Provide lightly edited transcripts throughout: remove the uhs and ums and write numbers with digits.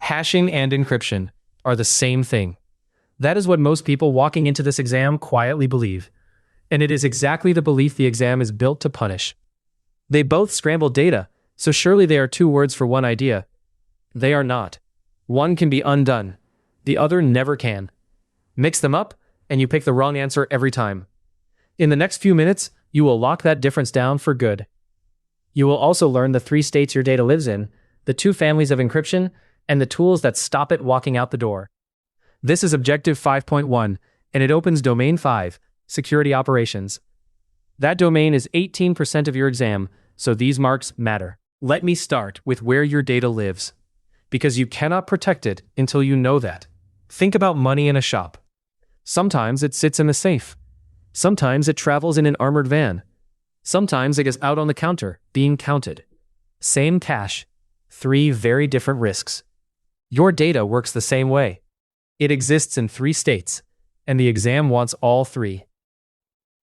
Hashing and encryption are the same thing. That is what most people walking into this exam quietly believe. And it is exactly the belief the exam is built to punish. They both scramble data, so surely they are two words for one idea. They are not. One can be undone. The other never can. Mix them up, and you pick the wrong answer every time. In the next few minutes, you will lock that difference down for good. You will also learn the 3 states your data lives in, the 2 families of encryption, and the tools that stop it walking out the door. This is Objective 5.1, and it opens Domain 5, Security Operations. That domain is 18% of your exam, so these marks matter. Let me start with where your data lives, because you cannot protect it until you know that. Think about money in a shop. Sometimes it sits in the safe. Sometimes it travels in an armored van. Sometimes it is out on the counter, being counted. Same cash, 3 very different risks. Your data works the same way. It exists in 3 states, and the exam wants all 3.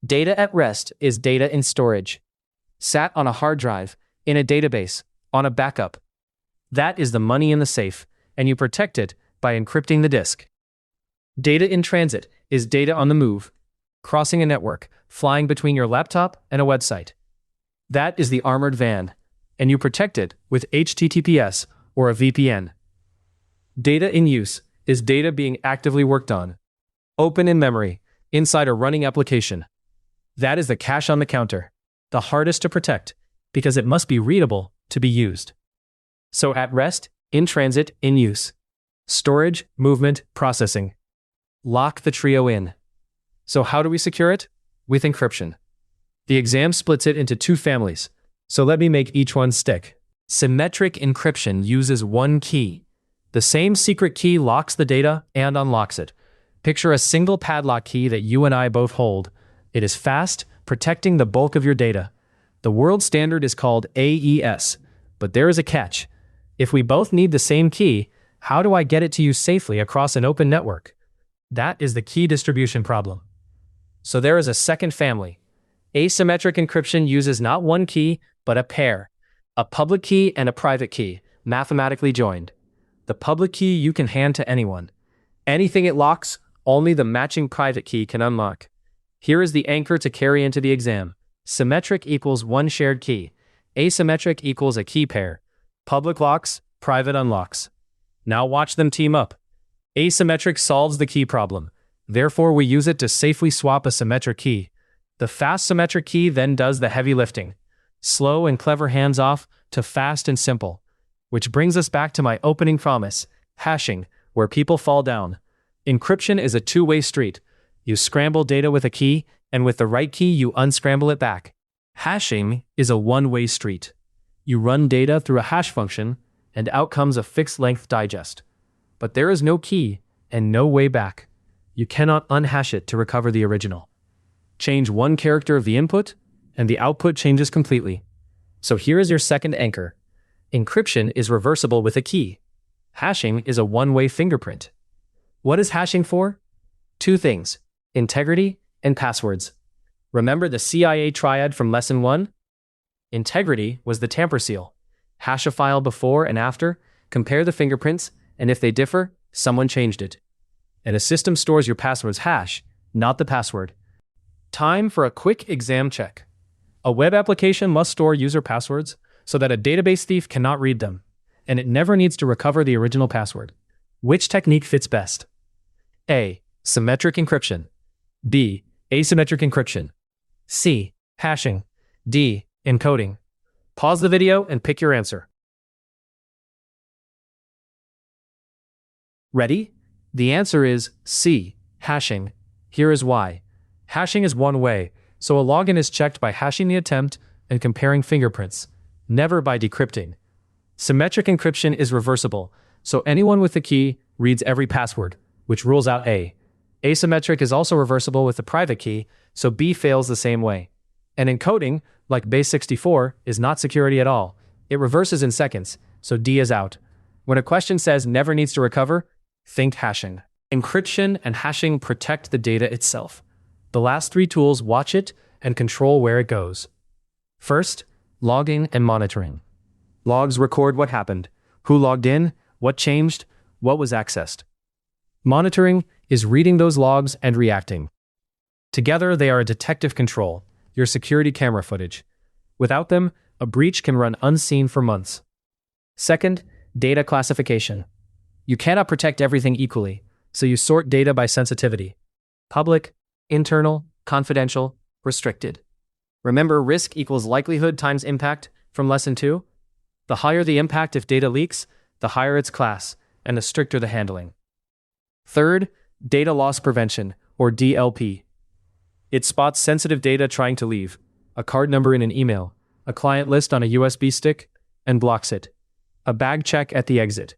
Data at rest is data in storage. Sat on a hard drive, in a database, on a backup. That is the money in the safe, and you protect it by encrypting the disk. Data in transit is data on the move, crossing a network, flying between your laptop and a website. That is the armored van, and you protect it with HTTPS or a VPN. Data in use is data being actively worked on, open in memory, inside a running application. That is the cache on the counter, the hardest to protect, because it must be readable to be used. So at rest, in transit, in use. Storage, movement, processing. Lock the trio in. So how do we secure it? With encryption. The exam splits it into 2 families, so let me make each one stick. Symmetric encryption uses 1 key. The same secret key locks the data and unlocks it. Picture a single padlock key that you and I both hold. It is fast, protecting the bulk of your data. The world standard is called AES, but there is a catch. If we both need the same key, how do I get it to you safely across an open network? That is the key distribution problem. So there is a second family. Asymmetric encryption uses not 1 key, but a pair. A public key and a private key, mathematically joined. The public key you can hand to anyone. Anything it locks, only the matching private key can unlock. Here is the anchor to carry into the exam. Symmetric equals 1 shared key. Asymmetric equals a key pair. Public locks, private unlocks. Now watch them team up. Asymmetric solves the key problem. Therefore, we use it to safely swap a symmetric key. The fast symmetric key then does the heavy lifting. Slow and clever hands-off to fast and simple. Which brings us back to my opening promise, hashing, where people fall down. Encryption is a 2-way street. You scramble data with a key, and with the right key you unscramble it back. Hashing is a 1-way street. You run data through a hash function, and out comes a fixed-length digest. But there is no key, and no way back. You cannot unhash it to recover the original. Change 1 character of the input, and the output changes completely. So here is your second anchor. Encryption is reversible with a key. Hashing is a 1-way fingerprint. What is hashing for? 2 things, integrity and passwords. Remember the CIA triad from Lesson 1? Integrity was the tamper seal. Hash a file before and after, compare the fingerprints, and if they differ, someone changed it. And a system stores your password's hash, not the password. Time for a quick exam check. A web application must store user passwords so that a database thief cannot read them, and it never needs to recover the original password. Which technique fits best? A. Symmetric encryption. B. Asymmetric encryption. C. Hashing. D. Encoding. Pause the video and pick your answer. Ready? The answer is C. Hashing. Here is why. Hashing is 1 way, so a login is checked by hashing the attempt and comparing fingerprints, never by decrypting. Symmetric encryption is reversible, so anyone with the key reads every password, which rules out A. Asymmetric is also reversible with the private key, so B fails the same way. And encoding, like base 64, is not security at all. It reverses in seconds, so D is out. When a question says never needs to recover, think hashing. Encryption and hashing protect the data itself. The last 3 tools watch it and control where it goes. First, logging and monitoring. Logs record what happened, who logged in, What changed? What was accessed? Monitoring is reading those logs and reacting. Together, they are a detective control, your security camera footage. Without them, a breach can run unseen for months. Second, data classification. You cannot protect everything equally, so you sort data by sensitivity. Public, internal, confidential, restricted. Remember, risk equals likelihood times impact from lesson 2? The higher the impact if data leaks, the higher its class, and the stricter the handling. Third, data loss prevention, or DLP. It spots sensitive data trying to leave, a card number in an email, a client list on a USB stick, and blocks it. A bag check at the exit.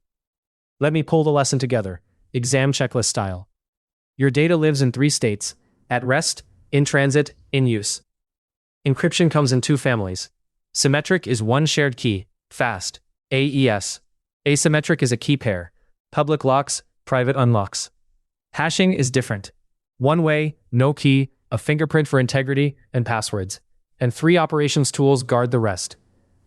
Let me pull the lesson together, exam checklist style. Your data lives in 3 states: at rest, in transit, in use. Encryption comes in 2 families. Symmetric is one shared key, fast, AES. Asymmetric is a key pair, public locks, private unlocks. Hashing is different. One way, no key, a fingerprint for integrity, and passwords. And 3 operations tools guard the rest.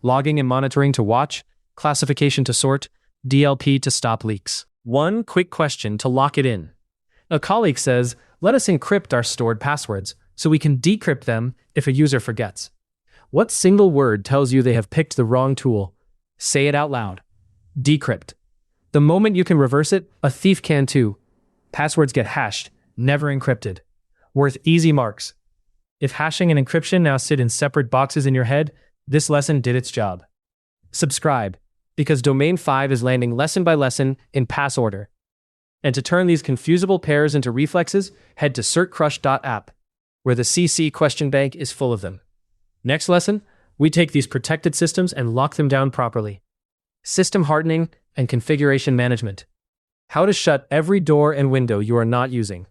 Logging and monitoring to watch, classification to sort, DLP to stop leaks. One quick question to lock it in. A colleague says, let us encrypt our stored passwords so we can decrypt them if a user forgets. What single word tells you they have picked the wrong tool? Say it out loud. Decrypt. The moment you can reverse it, a thief can too. Passwords get hashed, never encrypted. Worth easy marks. If hashing and encryption now sit in separate boxes in your head, this lesson did its job. Subscribe, because Domain 5 is landing lesson by lesson in pass order. And to turn these confusable pairs into reflexes, head to certcrush.app, where the CC question bank is full of them. Next lesson, we take these protected systems and lock them down properly. System hardening and configuration management. How to shut every door and window you are not using.